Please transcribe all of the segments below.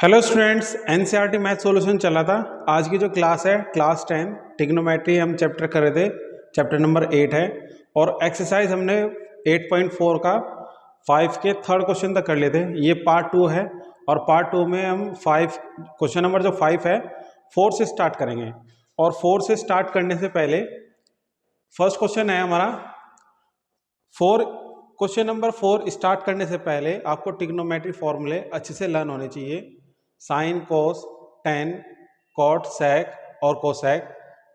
Hello students, NCERT math solution चला था। आज की जो क्लास है क्लास 10 ट्रिग्नोमेट्री हम चैप्टर कर रहे थे, चैप्टर नंबर 8 है। और एक्सरसाइज हमने 8.4 का 5 के थर्ड क्वेश्चन तक कर लिए थे। ये पार्ट 2 है और पार्ट 2 में हम 5 क्वेश्चन नंबर जो 5 है 4 से स्टार्ट करेंगे। और 4 से स्टार्ट करने से पहले फर्स्ट क्वेश्चन है हमारा 4। क्वेश्चन नंबर 4 स्टार्ट करने से पहले आपको ट्रिग्नोमेट्री फॉर्मूले अच्छे से लर्न होने चाहिए। साइन, कोस, टेन, कॉट, सेक और कोसेक,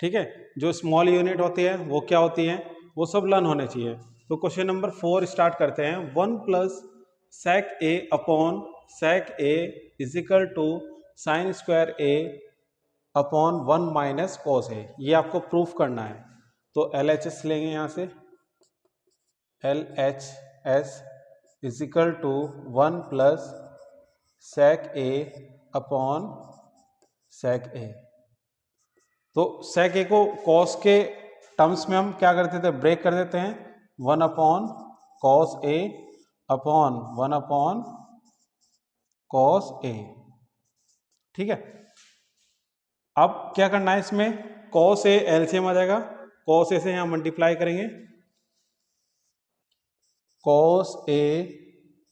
ठीक है। जो स्मॉल यूनिट होती है वो क्या होती है, वो सब लर्न होने चाहिए। तो क्वेश्चन नंबर 4 स्टार्ट करते हैं। 1 plus sec A upon sec A equal to sine square A upon 1 minus cos A. ये आपको प्रूफ करना है। तो LHS लेंगे यहाँ से, LHS equal to 1 plus sec A upon sec A. तो सेक ए को कॉस के टर्म्स में हम क्या करते थे, ब्रेक कर देते हैं। 1 अपॉन कॉस ए अपॉन 1 अपॉन कॉस ए, ठीक है। अब क्या करना है इसमें, कॉस ए एलसीएम आ जाएगा, कॉस ए से यहां मल्टीप्लाई करेंगे। कॉस ए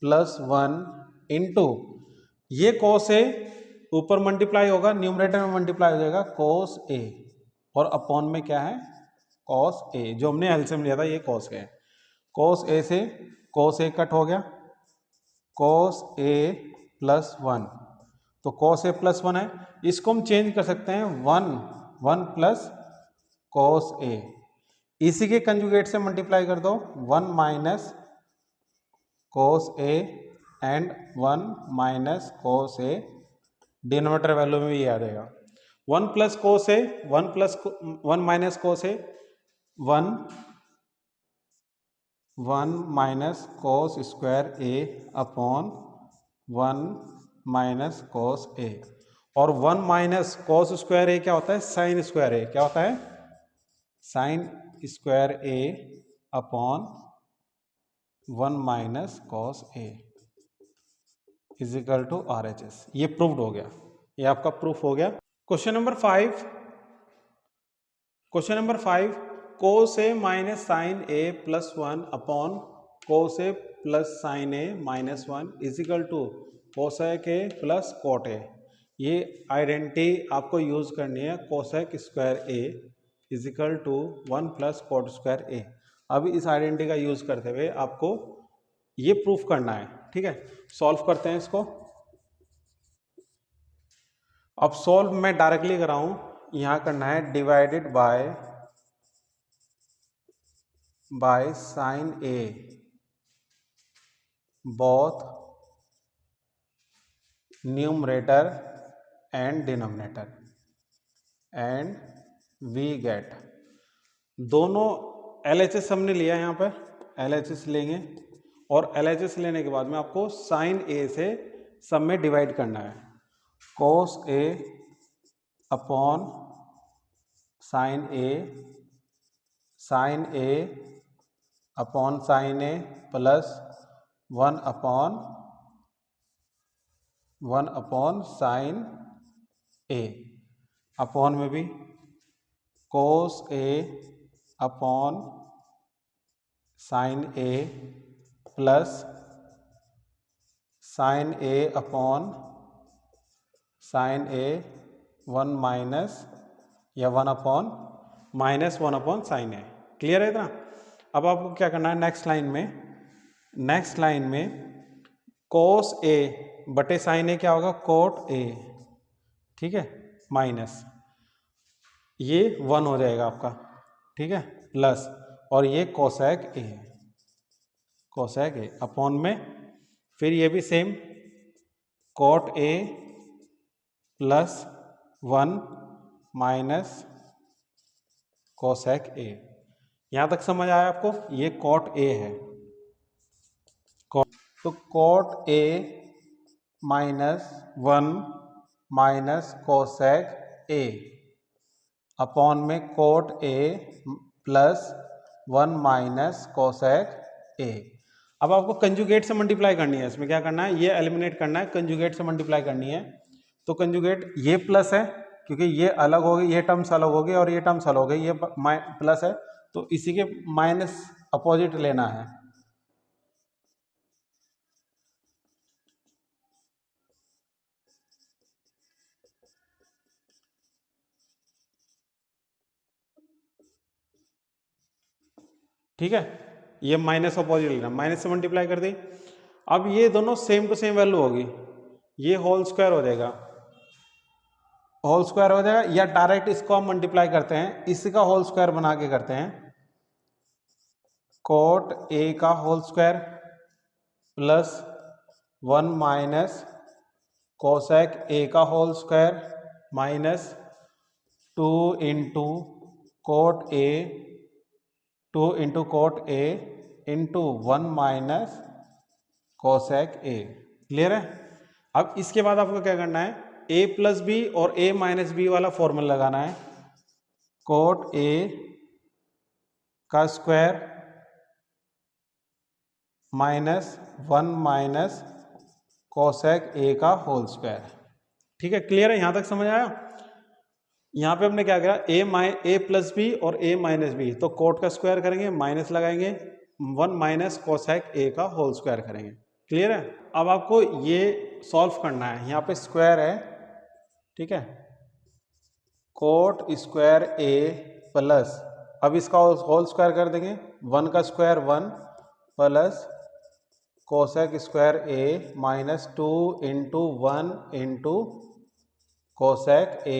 प्लस 1 इंटू ये कॉस ए ऊपर मल्टीप्लाई होगा, न्यूमरेटर में मल्टीप्लाई हो जाएगा कॉस ए, और अपॉन में क्या है कॉस ए। जो हमने एलसीएम लिया था ये कॉस ए है। कॉस ए से कॉस ए कट हो गया, कॉस ए प्लस 1। तो कॉस ए प्लस 1 है, इसको हम चेंज कर सकते हैं 1 प्लस कॉस ए। इसी के कंजुगेट से मल्टीप्लाई कर दो, 1 minus cos A and 1 minus cos A. Denominator value में भी ये आ जाएगा 1 plus cos A, 1 minus cos A, 1 minus cos square A upon 1 minus cos ए। और 1 माइनस कोस स्क्वायर ए क्या होता है, साइन स्क्वायर ए। क्या होता है, sine square A upon 1 minus cos A equal to RHS। ये प्रूव्ड हो गया, ये आपका प्रूफ हो गया। Question number 5, cos A minus sine A plus 1 upon cos A plus sine A minus 1 equal to cosec A plus cot A. ये identity आपको use करनी है, cosec square A equal to 1 plus cot square A. अब इस identity का use करते हुए आपको ये प्रूफ करना है, ठीक है। सॉल्व करते हैं इसको। अब सॉल्व मैं डायरेक्टली कर रहा हूं, यहां करना है divided by sine A both numerator and denominator and we get. दोनों LHS हमने लिया यहां पर, LHS लेंगे और LHS लेने के बाद में आपको साइन ए से सब में डिवाइड करना है। कोस ए upon sine A, sine A upon sine A plus 1 upon sine A. Upon में भी कोस ए upon sine A plus sine A upon sine A 1 minus या 1 अपॉन माइनस 1 अपॉन साइन ए। क्लियर है इतना। अब आपको क्या करना है, नेक्स्ट लाइन में कोस ए बटे साइन ए क्या होगा, कोट ए, ठीक है, माइनस ये 1 हो जाएगा आपका, ठीक है, प्लस और ये कोसेक ए है, कोसेक ए अपॉन में फिर ये भी same coat A plus 1 minus cosec ए। यहां तक समझ आया आपको, ये कोट ए है। तो cot A minus 1 minus cosec A upon में cot A plus 1 minus cosec A. अब आपको कंजुगेट से मल्टीप्लाई करनी है। इसमें क्या करना है, ये एलिमिनेट करना है, कंजुगेट से मल्टीप्लाई करनी है। तो कंजुगेट ये प्लस है क्योंकि ये अलग हो गई, ये टर्म्स अलग हो गई और ये टर्म्स अलग हो गई, ये प्लस है तो इसी के माइनस अपोजिट लेना है। ठीक है, ये माइनस अपोजिट लेना, माइनस से मल्टीप्लाई कर दी। अब ये दोनों सेम टू सेम वैल्यू होगी, ये होल स्क्वायर हो जाएगा, होल स्क्वायर हो जाएगा, या डायरेक्ट इसको हम मल्टीप्लाई करते हैं, इसका होल स्क्वायर बना के करते हैं, कोट ए का whole square plus 1 minus cosec A का whole square minus 2 into cot A, 2 into cot A into 1 minus cosec A. Clear है? अब इसके बाद आपको क्या करना है, a प्लस बी और a माइनस बी वाला फॉर्मूला लगाना है। कोट a का square minus 1 minus cosec a का होल स्क्वायर। ठीक है, क्लियर है? यहां तक समझ आया? यहां पे हमने क्या किया, a प्लस बी और a माइनस बी, तो कोट का स्क्वायर करेंगे, माइनस लगाएंगे, 1 माइनस कोसेक a का होल स्क्वायर करेंगे। क्लियर है? अब आपको ये सॉल्व करना है, यहाँ पे स्क्वायर है, ठीक है, कोट स्क्वायर ए प्लस, अब इसका होल स्क्वायर कर देंगे, 1 का square 1 plus cosec square A minus 2 into 1 into cosec A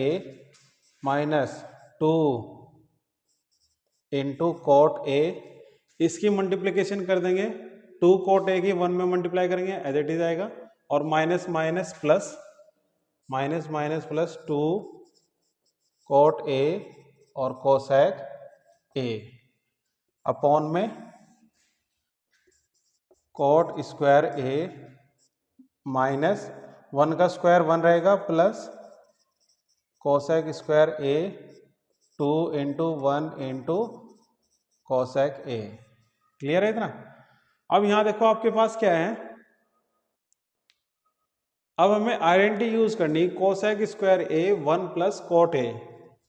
minus 2 into cot ए, इसकी मल्टीप्लिकेशन कर देंगे, 2 कोट ए की 1 में मल्टीप्लाई करेंगे, एज इट इज आएगा, और minus minus plus, minus minus plus 2 cot ए और कोसेक ए अपॉन में कोट स्क्वायर ए माइनस 1 का स्क्वायर 1 रहेगा plus cosec square A 2 into 1 into cosec A. Clear है इतना? अब यहां देखो आपके पास क्या है, अब हमें आइडेंटिटी यूज करनी, cosec square A 1 plus cot A,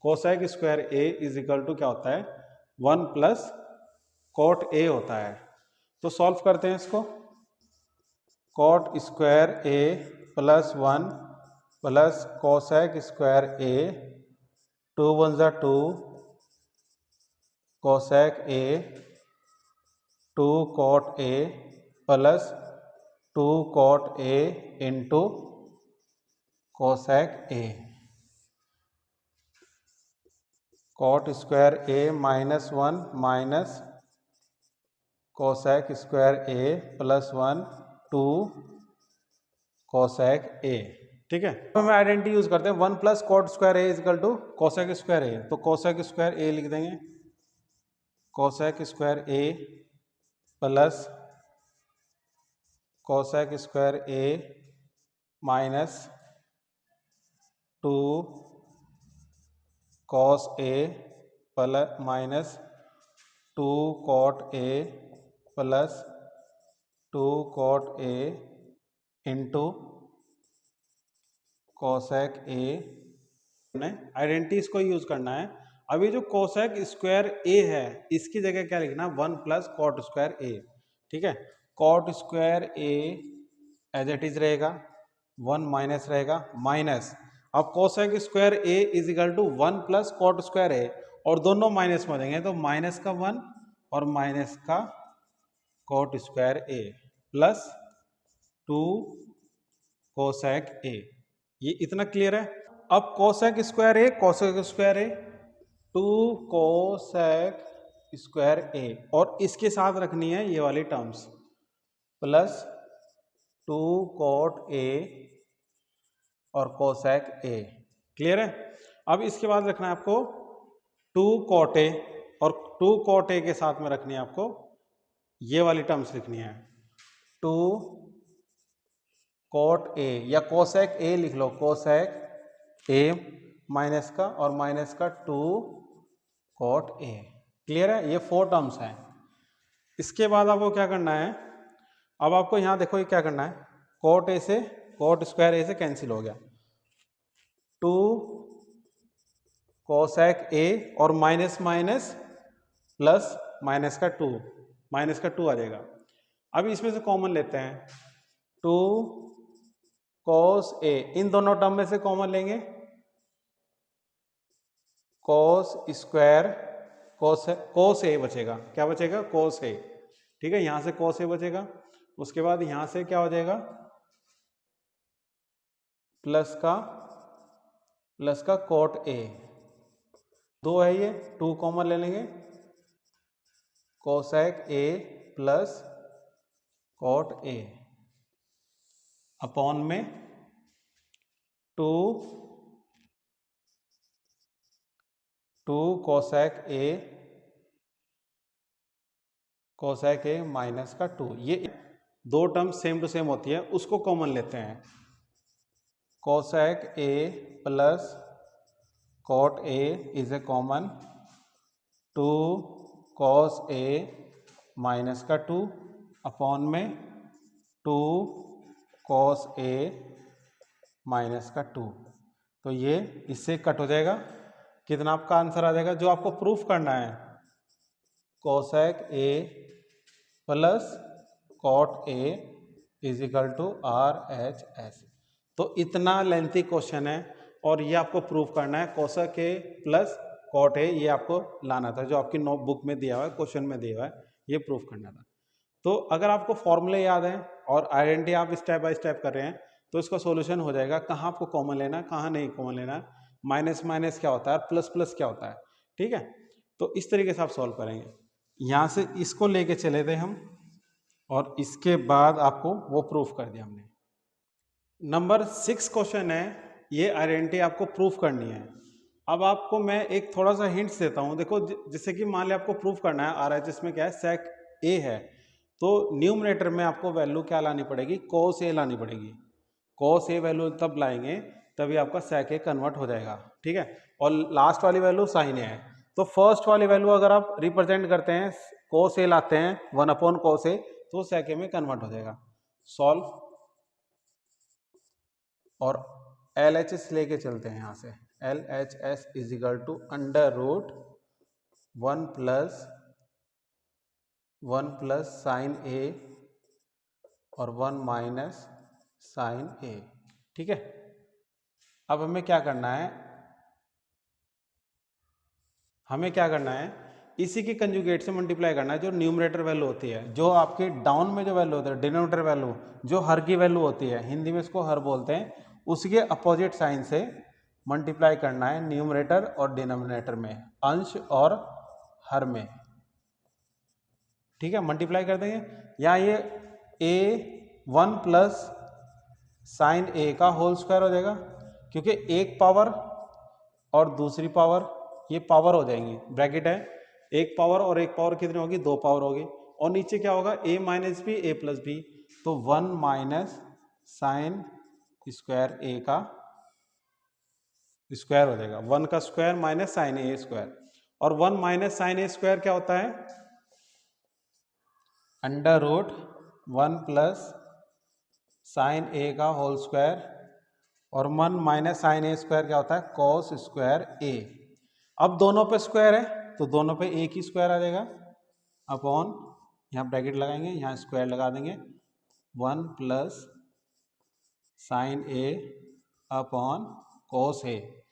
cosec square A is equal to क्या होता है, 1 प्लस कोट ए होता है। तो सॉल्व करते हैं इसको, cot square A plus 1 plus cosec square A, 2 1 जा 2 cosec A 2 cot A plus 2 cot A into cosec A, cot square A minus 1 minus cosec square A plus 1 2 cosec A. ठीक है, तो हमें आइडेंटिटी यूज करते हैं, 1 plus cot square A equal to cosec square A, तो cosec square A लिख देंगे, cosec square A plus cosec square A minus 2 cos A plus minus 2 cot A plus 2 cot A into cosec A. Identity इसको use करना है। अभी जो cosec square ए है इसकी जगह क्या लिखना, 1 प्लस कॉट स्क्वायर ए। ठीक है, cot square A as it is रहेगा, 1 माइनस रहेगा, माइनस अब cosec square A is equal to 1 plus cot square A, और दोनों माइनस में देंगे तो माइनस का 1 और माइनस का cot square A plus 2 cosec A. ये इतना क्लियर है? अब cosec square A, cosec square A 2 cosec square A, और इसके साथ रखनी है ये वाली टर्म्स, प्लस 2 कोट ए और कोसेक ए। क्लियर है? अब इसके बाद रखना है आपको 2 कोट ए, और 2 कोट ए के साथ में रखनी है आपको ये वाली टर्म्स लिखनी है, 2 कोट ए, या कोसेक ए लिख लो, कोसेक ए माइनस का और माइनस का 2 कोट ए। क्लियर है? ये 4 टर्म्स हैं। इसके बाद आपको क्या करना है, अब आपको यहां देखो ये क्या करना है, कोट ए से कोट स्क्वायर ए से कैंसिल हो गया, टू कोसेक ए और माइनस माइनस प्लस माइनस का टू आ जाएगा। अब इसमें से कॉमन लेते हैं, टू कॉस ए, इन दोनों टर्म में से कॉमन लेंगे, कॉस स्क्वायर कोस ए बचेगा, क्या बचेगा, कोस ए। ठीक है, यहां से कोस ए बचेगा, उसके बाद यहां से क्या हो जाएगा, प्लस का कोट ए, दो है ये, टू कॉमन ले लेंगे, cosec A plus cot A upon में टू कोसेक ए माइनस का टू। ये दो टर्म सेम टू सेम होती है, उसको कॉमन लेते हैं, cosec A plus cot A is A common, two cos A minus का टू अपॉन में टू कॉस ए माइनस का टू। तो ये इससे कट हो जाएगा, कितना आपका आंसर आ जाएगा जो आपको प्रूफ करना है, cosec A plus cot A is equal to RHS। तो इतना लेंथी क्वेश्चन है और ये आपको प्रूफ करना है, cosec A plus cot A ये आपको लाना था, जो आपकी नोटबुक में दिया हुआ है, क्वेश्चन में दिया हुआ है, ये प्रूफ करना था। तो अगर आपको फॉर्मूले याद है और आइडेंटिटी आप स्टेप बाय स्टेप कर रहे हैं तो इसका सॉल्यूशन हो जाएगा, कहाँ आपको कॉमन लेना है, कहाँ नहीं कॉमन लेना है, माइनस माइनस क्या होता है, प्लस प्लस क्या होता है। ठीक है, तो इस तरीके से आप सॉल्व करेंगे। यहाँ से इसको लेके चले थे हम और इसके बाद आपको वो प्रूफ कर दिया हमने। नंबर 6 क्वेश्चन है, ये आइडेंटिटी आपको प्रूफ करनी है। अब आपको मैं एक थोड़ा सा हिंट्स देता हूँ, देखो जैसे कि मान लिया आपको प्रूफ करना है RHS में क्या है, सेक ए है, तो न्यूमरेटर में आपको वैल्यू क्या लानी पड़ेगी, कोस ए लानी पड़ेगी। कोस ए वैल्यू तब लाएंगे तभी आपका सेक ए कन्वर्ट हो जाएगा। ठीक है, और लास्ट वाली वैल्यू साइन ए है, तो फर्स्ट वाली वैल्यू अगर आप रिप्रेजेंट करते हैं, कोस ए लाते हैं 1 अपॉन कोस ए, तो सेक ए में कन्वर्ट हो जाएगा। सॉल्व, और LHS लेके चलते हैं यहाँ से, LHS is equal to under root 1 plus sine A और 1 माइनस साइन ए। ठीक है, अब हमें क्या करना है, इसी की कंजुगेट से मल्टीप्लाई करना है, जो न्यूमरेटर वैल्यू होती है, जो आपके डाउन में जो वैल्यू होती है, डिनोमिनेटर वैल्यू, जो हर की वैल्यू होती है, हिंदी में इसको हर बोलते हैं, उसके अपोजिट साइन से मल्टीप्लाई करना है न्यूमरेटर और डिनोमिनेटर में, अंश और हर में। ठीक है, मल्टीप्लाई कर देंगे, यहाँ ये A1 प्लस साइन ए का होल स्क्वायर हो जाएगा, क्योंकि एक पावर और दूसरी पावर ये पावर हो जाएंगी, ब्रैकेट है, एक पावर और एक पावर कितनी होगी, दो पावर होगी, और नीचे क्या होगा, a minus B A plus B, तो 1 माइनस साइन स्क्वायर ए का स्क्वायर हो जाएगा, 1 का स्क्वायर माइनस साइन ए स्क्वायर, और 1 माइनस साइन ए स्क्वायर क्या होता है, अंडर रूट 1 प्लस साइन ए का होल स्क्वायर, और 1 माइनस साइन ए स्क्वायर क्या होता है, कॉस स्क्वायर ए। अब दोनों पे स्क्वायर है तो दोनों पे एक ही स्क्वायर आ जाएगा, अपॉन यहाँ ब्रैकेट लगाएंगे, यहाँ स्क्वायर लगा देंगे, 1 plus sine A upon cos A,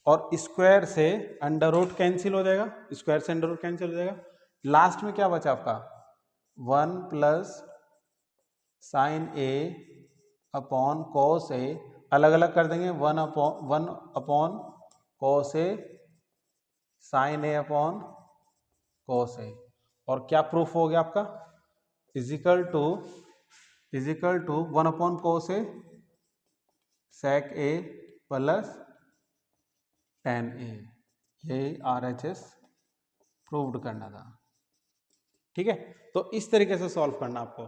और स्क्वायर से अंडर रूट कैंसिल हो जाएगा, स्क्वायर से अंडर रूट कैंसिल हो जाएगा, लास्ट में क्या बचा आपका, 1 plus sine A upon cos A, अलग अलग कर देंगे, 1 upon cos A sine A upon cos A, और क्या प्रूफ हो गया आपका, is equal to 1 upon cos A sec A plus tan A, ये RHS प्रूव्ड करना था। ठीक है, तो इस तरीके से सॉल्व करना आपको।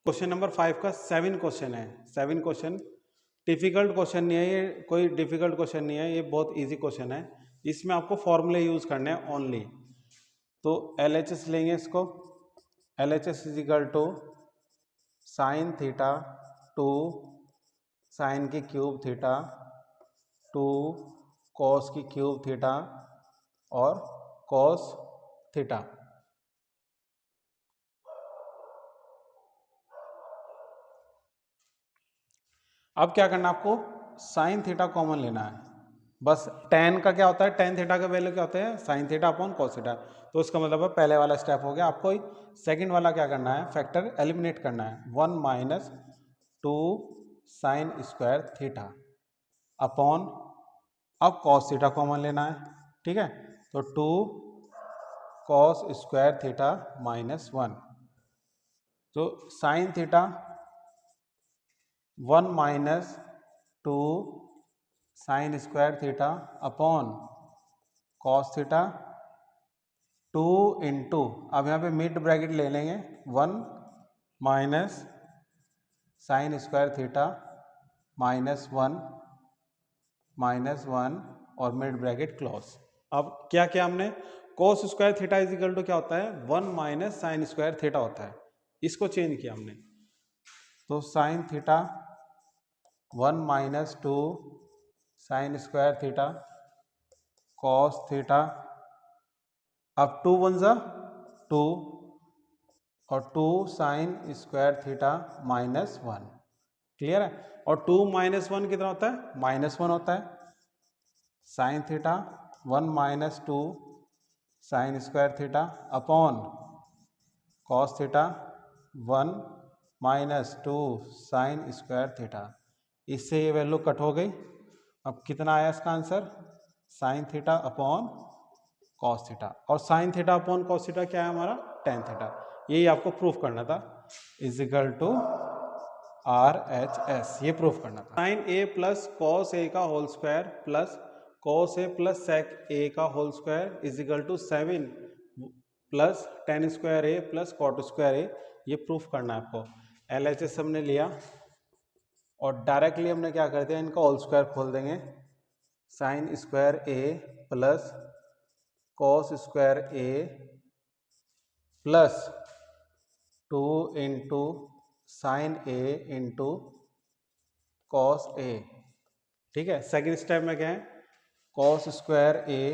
क्वेश्चन नंबर 5 का 7 क्वेश्चन है, 7 क्वेश्चन, डिफिकल्ट क्वेश्चन नहीं है ये, कोई डिफिकल्ट क्वेश्चन नहीं है, ये बहुत इजी क्वेश्चन है, इसमें आपको फॉर्मूले यूज करने हैं ओनली। तो LHS लेंगे इसको, LHS is equal to sine theta two sine की क्यूब थीटा 2 कॉस की क्यूब थीटा और कॉस थीटा। अब क्या करना है आपको, साइन थीटा कॉमन लेना है। बस टेन का क्या होता है, टेन थीटा का वैल्यू क्या होते हैं, sign theta upon cos theta. तो इसका मतलब है पहले वाला स्टेप हो गया। आपको सेकंड वाला क्या करना है, फैक्टर एलिमिनेट करना है। 1 minus 2 sine square theta upon, अब कॉस थीटा कॉमन लेना है, ठीक है। तो 2 कॉस स्क्वायर थीटा माइनस 1, तो sine theta 1 minus 2 sine square theta upon cos theta 2 into, अब यहाँ पे मिड ब्रैकेट ले लेंगे, 1 minus sine square theta minus 1 और मिड ब्रैकेट क्लोज। अब क्या किया हमने, cos square theta is equal to क्या होता है, 1 माइनस साइन स्क्वायर थीटा होता है, इसको चेंज किया हमने। तो sine theta 1 minus 2 sine square theta cos theta, अब 2 1 जा 2 और 2 sine square theta minus 1, clear है। और 2 माइनस 1 कितना होता है, माइनस 1 होता है। Sign theta 1 minus 2 sine square theta upon cos theta 1 minus 2 sine square theta. इससे ये वैल्यू कट हो गई। अब कितना आया इसका answer, sine theta upon cos theta, और sine theta upon cos theta क्या है हमारा, टेन थीटा। यही आपको प्रूफ करना था, इज इक्वल टू RHS, ये प्रूफ करना था। Sine A plus cos A का whole square plus cos A plus sec A का whole square is equal to 7 plus tan square A plus cot square A, ये proof करना है आपको। LHS हमने लिया और डायरेक्टली हमने क्या कर दिया, इनका होल स्क्वायर खोल देंगे। Sign square A plus cos square A plus 2 into sine A into cos ए, ठीक है। सेकेंड स्टेप में क्या है, cos square A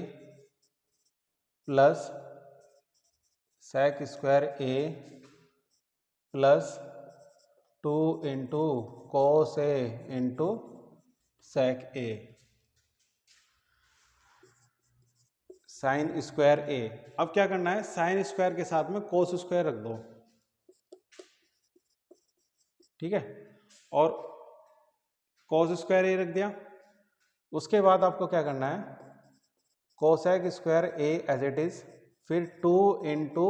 plus sec square A plus 2 into cos A into sec A sign square A. अब क्या करना है, sine square के साथ में कोस स्क्वायर रख दो, ठीक है, और कॉस स्क्वायर ए रख दिया। उसके बाद आपको क्या करना है, cosec square A as it is, फिर 2 इंटू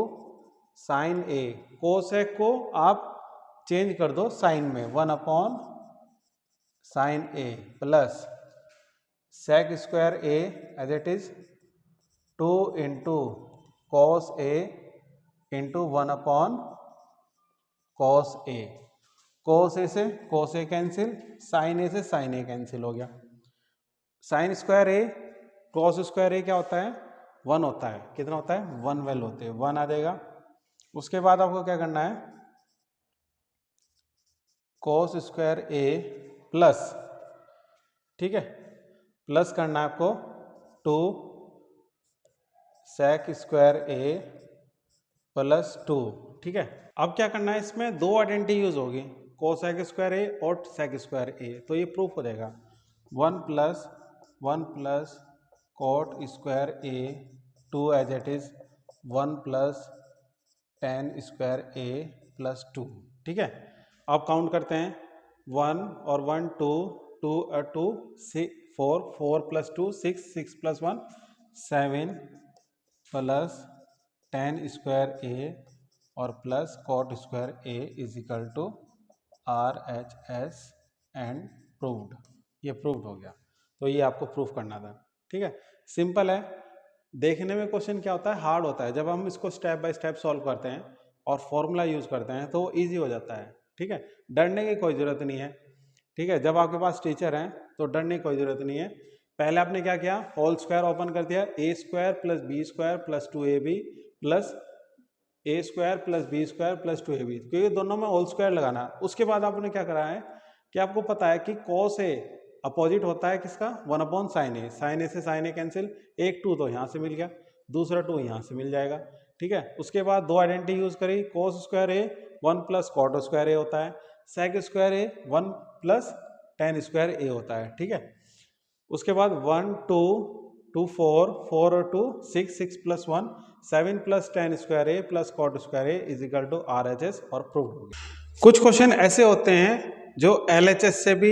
साइन ए। कोसेक को आप चेंज कर दो साइन में, 1 upon sine A plus sec square A as it is 2 into cos A into 1 upon cos A. Cos A से cos A cancel, sine A से sine A cancel हो गया। Sine square A cos square A क्या होता है, 1 होता है। कितना होता है, 1 वैल्यू होते हैं, 1 आ जाएगा। उसके बाद आपको क्या करना है, कॉस स्क्वायर ए प्लस, ठीक है, प्लस करना है आपको 2 सेक स्क्वायर ए प्लस 2, ठीक है। अब क्या करना है, इसमें दो आइडेंटिटी यूज होगी, कोसेक स्क्वायर ए और सेक स्क्वायर ए, तो ये प्रूफ हो जाएगा। 1 plus cot square A 2 as it is 1 plus tan square A plus 2, ठीक है। अब काउंट करते हैं, 1 और 1 2 2 और 2 6 4 plus 2 6 plus 1 7 plus tan square A और plus cot square A is equal to RHS and proved. ये प्रूव्ड हो गया। तो ये आपको प्रूफ करना था, ठीक है। सिंपल है। देखने में क्वेश्चन क्या होता है, हार्ड होता है। जब हम इसको स्टेप बाय स्टेप सॉल्व करते हैं और फॉर्मूला यूज करते हैं तो ईजी हो जाता है, ठीक है। डरने की कोई ज़रूरत नहीं है, ठीक है। जब आपके पास टीचर हैं तो डरने की कोई ज़रूरत नहीं है। पहले आपने क्या किया, होल स्क्वायर ओपन कर दिया, A square plus B square plus 2ab plus A square plus B square plus 2ab, क्योंकि दोनों में होल स्क्वायर लगाना। उसके बाद आपने क्या करा है कि आपको पता है कि कॉस ए अपोजिट होता है किसका, 1/sin a, साइन ए से साइन ए कैंसिल, एक 2 तो यहाँ से मिल गया, दूसरा 2 यहाँ से मिल जाएगा, ठीक है। उसके बाद दो आइडेंटिटी यूज करी, cos square A 1 plus cot square ए होता है, सेक square A 1 plus tan square ए होता है, ठीक है। उसके बाद 1 2 2 4 4 और 2 6 6 plus 1 7 plus tan square A plus cot square A is equal to RHS और प्रूव हो गया। कुछ क्वेश्चन ऐसे होते हैं जो LHS से भी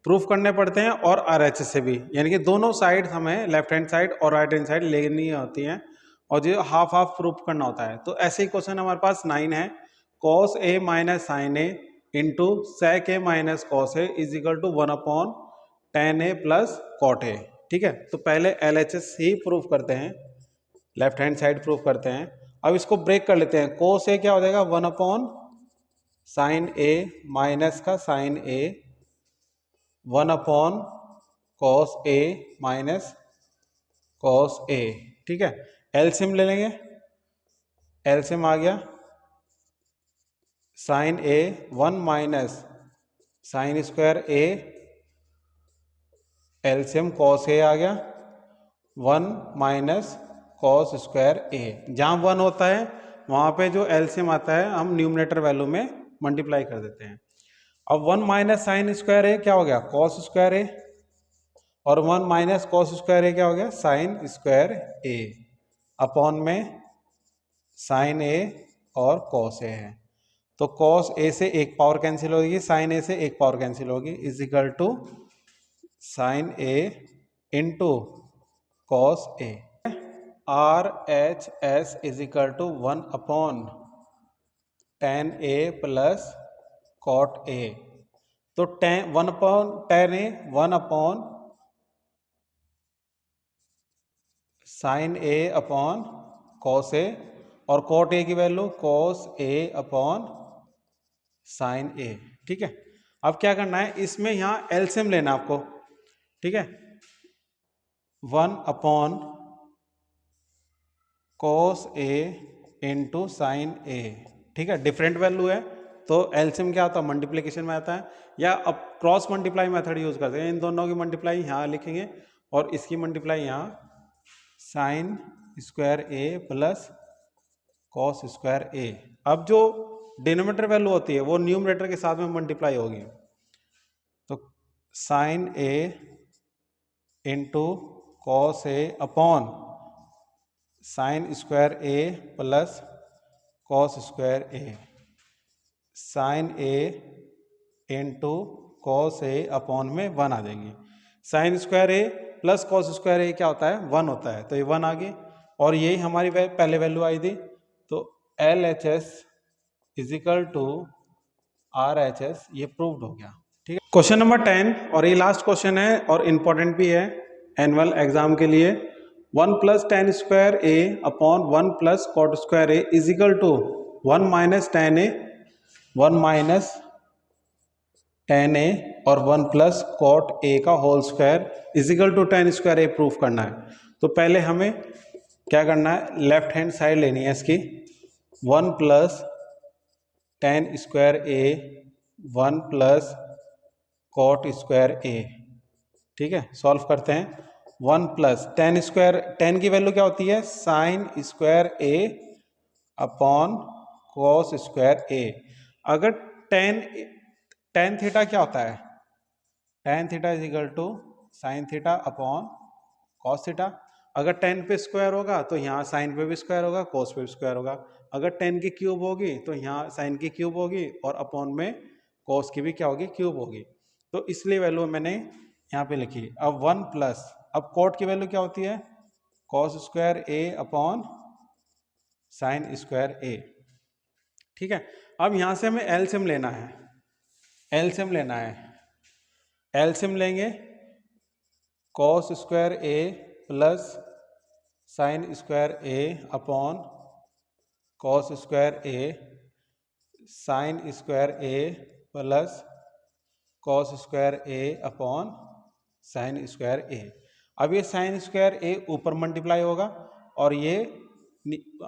प्रूफ करने पड़ते हैं और RHS से भी, यानी कि दोनों साइड हमें लेफ्ट हैंड साइड और राइट हैंड साइड लेनी होती हैं और जो हाफ हाफ प्रूफ करना होता है। तो ऐसे ही क्वेश्चन हमारे पास 9 है, cos a minus sine A into sec a minus cos A is equal to 1/tan a plus cot A, ठीक है। तो पहले LHS ही प्रूफ करते हैं, लेफ्ट हैंड साइड प्रूफ करते हैं। अब इसको ब्रेक कर लेते हैं, cos a क्या हो जाएगा 1/sin a माइनस का sin a 1/cos a minus cos a, ठीक है। एलसीएम ले लेंगे, एलसीएम आ गया sin a 1 minus sine square a, LCM cos a आ गया 1 माइनस cos स्क्वायर a। जहाँ 1 होता है वहाँ पे जो एलसीएम आता है हम न्यूमरेटर वैल्यू में मल्टीप्लाई कर देते हैं। अब 1 माइनस साइन स्क्वायर a क्या हो गया cos स्क्वायर a, और 1 माइनस cos स्क्वायर a क्या हो गया साइन स्क्वायर a, अपॉन में साइन a और cos a है। तो cos a से एक पावर कैंसिल होगी, साइन a से एक पावर कैंसिल होगी, is equal to sine a into cos a। RHS is equal to 1/tan a plus cot a। तो 1/tan a 1/sin a upon cos a, और cot a की value cos a upon sin a, ठीक है। अब क्या करना है, इसमें यहाँ एलसीएम लेना आपको, ठीक है। 1/cos a into sine a, ठीक है। डिफरेंट वैल्यू है तो एलसीएम क्या आता है मल्टीप्लिकेशन में आता है, या अब क्रॉस मल्टीप्लाई मेथड यूज करते हैं। इन दोनों की मल्टीप्लाई यहाँ लिखेंगे और इसकी मल्टीप्लाई यहाँ sign square a plus cos square a। अब जो डिनोमिनेटर वैल्यू होती है वो न्यूमरेटर के साथ में मल्टीप्लाई होगी, तो sine a into cos a upon sine square a plus cos square a, sine a into cos a upon में 1 आ जाएगी। Sine square a plus cos square a क्या होता है 1 होता है, तो ये 1 आ गई, और यही हमारी पहले वैल्यू आई थी। तो LHS is equal to RHS, ये प्रूव्ड हो गया, ठीक है। क्वेश्चन नंबर 10, और ये लास्ट क्वेश्चन है और इम्पोर्टेंट भी है एनुअल एग्जाम के लिए। 1 plus tan square a upon 1 plus cot square a is equal to 1 minus tan a 1 minus tan a और 1 प्लस कॉट a का whole square is equal to tan square a proof करना है। तो पहले हमें क्या करना है, लेफ्ट हैंड साइड लेनी है इसकी, 1 plus tan square a 1 plus cot square a, ठीक है। सॉल्व करते हैं, 1 प्लस tan स्क्वायर, tan की वैल्यू क्या होती है sine square a upon cos square a। अगर tan थीटा क्या होता है, tan theta is equal to sine theta upon cos theta. अगर tan पे स्क्वायर होगा तो यहाँ साइन पे भी स्क्वायर होगा, कॉस पे भी स्क्वायर होगा। अगर tan की क्यूब होगी तो यहाँ साइन की क्यूब होगी, और अपॉन में कॉस की भी क्या होगी क्यूब होगी। तो इसलिए वैल्यू मैंने यहाँ पे लिखी। अब 1 प्लस, अब कॉट की वैल्यू क्या होती है cos square a upon sine square a, ठीक है। अब यहाँ से हमें एलसीएम लेना है, एलसीएम लेना है, एलसीएम लेंगे cos square a plus sign square a upon cos square a sign square a plus cos square a upon sine square a। अब ये साइन स्क्वायर a ऊपर मल्टीप्लाई होगा और ये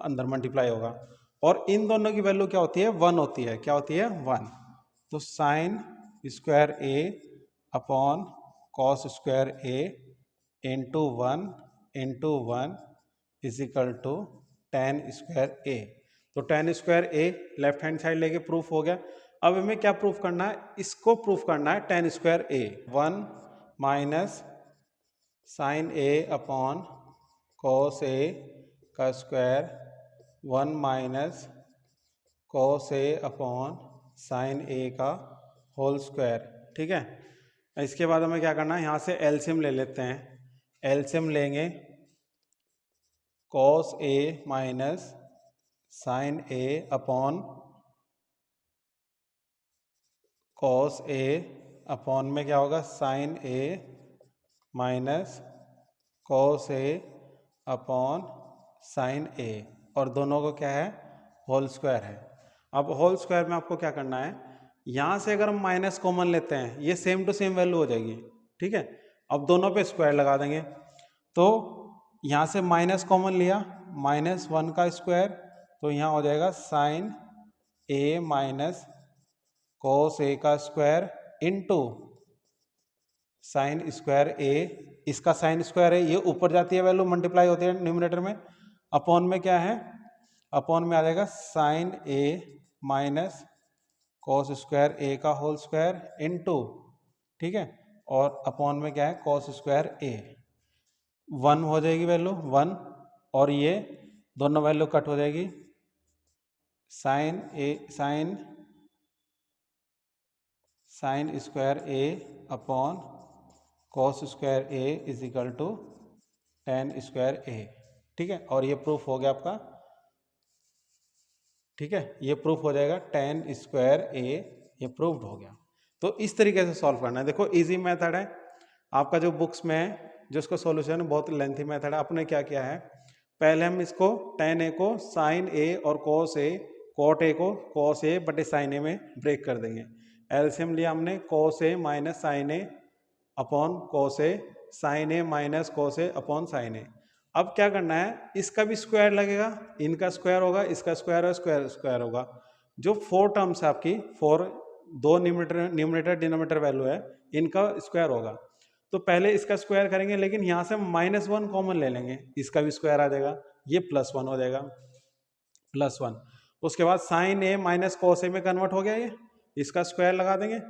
अंदर मल्टीप्लाई होगा, और इन दोनों की वैल्यू क्या होती है 1 होती है, क्या होती है 1। तो sine square a upon cos square A into one is equal to tan square A. तो tan square A left hand side लेके प्रूफ हो गया। अब हमें क्या प्रूफ करना है, इसको प्रूफ करना है ten square A. One minus sine A upon cos A का स्क्वायर, वन माइनस कॉस ए अपॉन साइन ए का होल स्क्वायर। ठीक है, इसके बाद हमें क्या करना है, यहाँ से एलसीएम ले लेते हैं। एलसीएम लेंगे, cos A minus sine A upon cos A upon में क्या होगा, sign A minus cos A upon sine A, और दोनों को क्या है, होल स्क्वायर है। अब होल स्क्वायर में आपको क्या करना है, यहाँ से अगर हम माइनस कॉमन लेते हैं ये सेम टू सेम वैल्यू हो जाएगी। ठीक है, अब दोनों पे स्क्वायर लगा देंगे। तो यहाँ से माइनस कॉमन लिया, माइनस वन का स्क्वायर, तो यहाँ हो जाएगा sign A minus cos A का स्क्वायर इंटू साइन स्क्वायर ए, इसका साइन स्क्वायर है, ये ऊपर जाती है वैल्यू, मल्टीप्लाई होती है न्यूमरेटर में, अपॉन में क्या है, अपॉन में आ जाएगा sign A minus cos square ए का होल स्क्वायर इंटू, ठीक है, और अपॉन में क्या है, कॉस स्क्वायर ए। वन हो जाएगी वैल्यू वन, और ये दोनों वैल्यू कट हो जाएगी, sine square A upon cos square A is equal to tan square A. ठीक है, और ये प्रूफ हो गया आपका। ठीक है, ये प्रूफ हो जाएगा टेन स्क्वायर ए, ये प्रूफ्ड हो गया। तो इस तरीके से सॉल्व करना है। देखो इजी मेथड है आपका, जो बुक्स में है, जो इसका सॉल्यूशन है बहुत लेंथी मेथड है। आपने क्या किया है, पहले हम इसको टेन ए को साइन ए और कॉस ए, कॉट ए को कॉस ए बटे साइन ए में ब्रेक कर देंगे। एलसीएम लिया हमने, cos A minus sine A upon cos A, sine A minus cos A upon sine ए। अब क्या करना है, इसका भी स्क्वायर लगेगा, इनका स्क्वायर होगा, इसका स्क्वायर और स्क्वायर होगा। जो फोर टर्म्स है आपकी, फोर दो न्यूमरेटर डिनोमिनेटर वैल्यू है, इनका स्क्वायर होगा। तो पहले इसका स्क्वायर करेंगे, लेकिन यहाँ से माइनस वन कॉमन ले लेंगे, इसका भी स्क्वायर आ जाएगा, ये प्लस वन हो जाएगा, प्लस वन। उसके बाद साइन ए माइनस कॉस ए में कन्वर्ट हो गया, ये इसका स्क्वायर लगा देंगे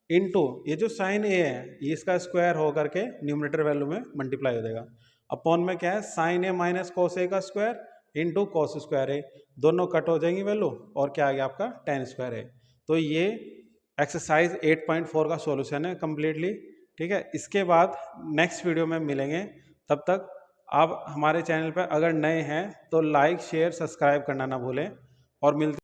इनटू ये जो साइन ए है, ये इसका स्क्वायर हो करके न्यूमरेटर वैल्यू में मल्टीप्लाई हो जाएगा। अपॉन में क्या है, sign A minus cos A का स्क्वायर इंटू कॉस स्क्वायर ए, दोनों कट हो जाएंगी वैल्यू, और क्या आ गया आपका टेन स्क्वायर ए। तो ये एक्सरसाइज 8.4 का सॉल्यूशन है कंप्लीटली। ठीक है, इसके बाद नेक्स्ट वीडियो में मिलेंगे। तब तक आप हमारे चैनल पर अगर नए हैं तो लाइक शेयर सब्सक्राइब करना ना भूलें, और मिलते